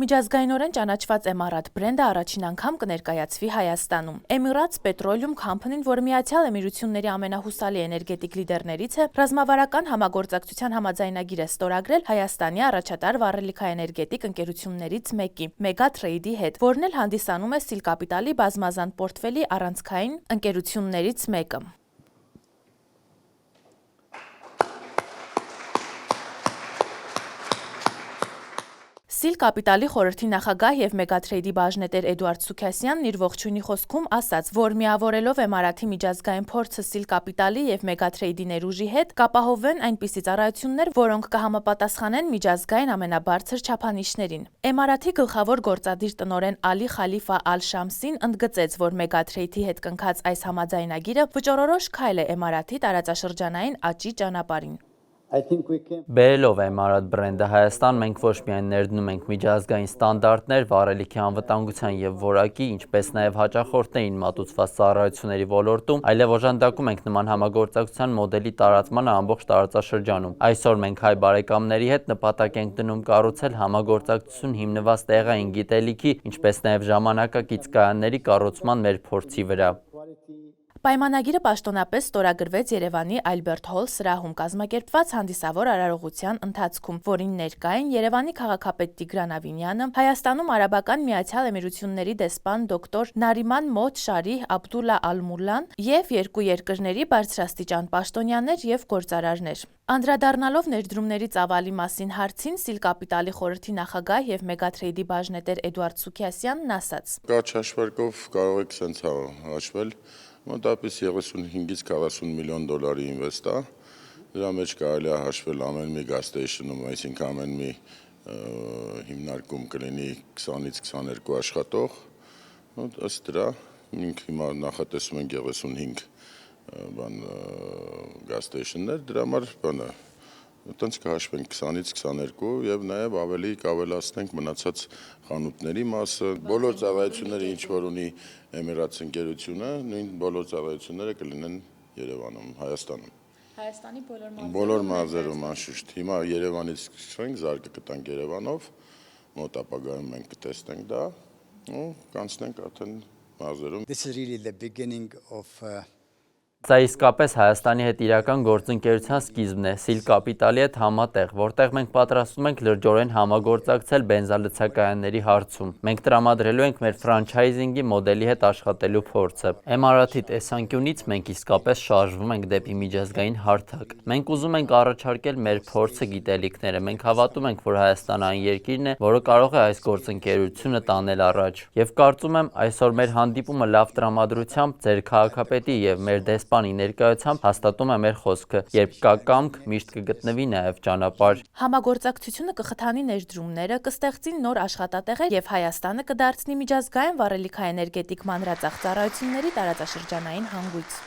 Միջազգայինորեն ճանաչված Էմիրատ բրենդը առաջին անգամ կներկայացվի Հայաստանում։ Emirates Petroleum Company-ն, որը Միացյալ Էմիրությունների ամենահուսալի էներգետիկ լիդերներից է, ռազմավարական համագործակցության համաձայնագիր է ստորագրել Հայաստանի առաջատար վառելիքաէներգետիկ ընկերություններից մեկի՝ Megatrade-ի հետ, որն էլ հանդիսանում է Սիլկապիտալի բազմազան պորտֆելի առանցքային ընկերություններից մեկը։ Սիլկապիտալի խորհրդի նախագահ և Megatrade-ի բաժնետեր Էդուարդ Սուքասյանն իր ողջույնի խոսքում ասաց, որ միավորելով Էմիրատի միջազգային փորձը Սիլկապիտալի և Megatrade-ի ներուժի հետ կապահովվեն այնպիսի ծառայություններ, որոնք կհամապատասխանեն միջազգային ամենաբարձր չափանիշներին։ Էմիրատի գլխավոր գործադիր տնօրեն Ալի Խալիֆա Ալ-Շամսին ընդգծեց, որ Megatrade-ի հետ կնքած այս համաձայնագիրը վճռորոշ քայլ է Էմիրատի տարածաշրջանային աճի ճանապարհին։ Բերելով Էմիրատ բրենդը Հայաստան, մենք ոչ միայն ներդնում ենք միջազգային ստանդարտներ վառելիքի անվտանգության և որակի, ինչպես նաև հաճախորդներին մատուցված ծառայությունների ոլորտում, այլև օժանդակում ենք նման համագործակցության մոդելի տարածմանը ամբողջ տարածաշրջանում։ Այսօր մենք հայ բարեկամների հետ նպատակ ենք դնում կառուցել համագործակցություն հիմնված տեղային գիտելիքի, ինչպես նաև ժամանակակից կայանների կառուցման մեր փորձի վրա։ Պայմանագիրը պաշտոնապես ստորագրվեց Երևանի Ալբերտ Հոլ սրահում կազմակերպված հանդիսավոր արարողության ընթացքում, որին ներկա են Երևանի քաղաքապետ Տիգրան Ավինյանը, Հայաստանում Արաբական Միացյալ Էմիրությունների դեսպան դոկտոր Նարիման Մոթ Շարիհ Աբդուլլա Ալ-Մուլլան և երկու երկրների բարձրաստիճան պաշտոնյաներ և գործարարներ։ Անդրադառնալով ներդրումների ծավալի մասին հարցին, Սիլկապիտալի խորհրդի նախագահ և Megatrade-ի բաժնետեր Էդուարդ Սուքասյանն ասաց. Կարճ հաշվարկով կարող եք սենց հաշվել, մոտավորապես 35-ից 40 միլիոն դոլարի ինվեստ է, դրա մեջ կարելի է հաշվել ամեն մի gas station-ում, այսինքն ամեն մի հիմնարկում կլինի 20-ից 22 աշխատող, ըստ դրա մենք հիմա նախատեսում ենք 35 gas station-ներ, դրա համար այտենց կհաշվենք 20-ից 22 և նաև ավելի կավելացնենք մնացած խանութների մասը, բոլոր ծառայությունները ինչ որ ունի Էմիրատս ընկերությունը, նույն բոլոր ծառայությունները կլինեն Երևանում, Հայաստանում։ Հայաստանի բոլոր մարզերում անշուշտ։ Հիմա Երևանից սկսենք, զարկը կտանք Երևանով, մոտ ապագայում մենք կտեսնենք դա ու կանցնենք արդեն մարզերում։ Սա իսկապես Հայաստանի հետ իրական գործընկերության սկիզբն է Սիլկապիտալի հետ համատեղ, որտեղ մենք պատրաստվում ենք լրջորեն համագործակցել բենզալցակայանների հարցում։ Մենք տրամադրելու ենք մեր ֆրանչայզինգի մոդելի հետ աշխատելու փորձը։ Էմիրատի տեսանկյունից մենք իսկապես շարժվում ենք դեպի միջազգային հարթակ։ Մենք ուզում ենք առաջարկել մեր փորձը, գիտելիքները։ Մենք հավատում ենք, որ Հայաստանը այն երկիրն է, որը կարող է այս գործընկերությունը տանել առաջ։ Եվ կարծում եմ, այսօր մեր հանդիպումը լավ տրամադրությամբ ձեր քաղաքապետի և մեր դեսպանի ներկայությամբ հաստատում է մեր խոսքը, երբ կա կամք, միշտ կգտնվի նաև ճանապարհ։ Համագործակցությունը կխթանի ներդրումները, կստեղծի նոր աշխատատեղեր և Հայաստանը կդարձնի միջազգային վառելիքաէներգետիկ մանրածախ ծառայությունների տարածաշրջանային հանգույց։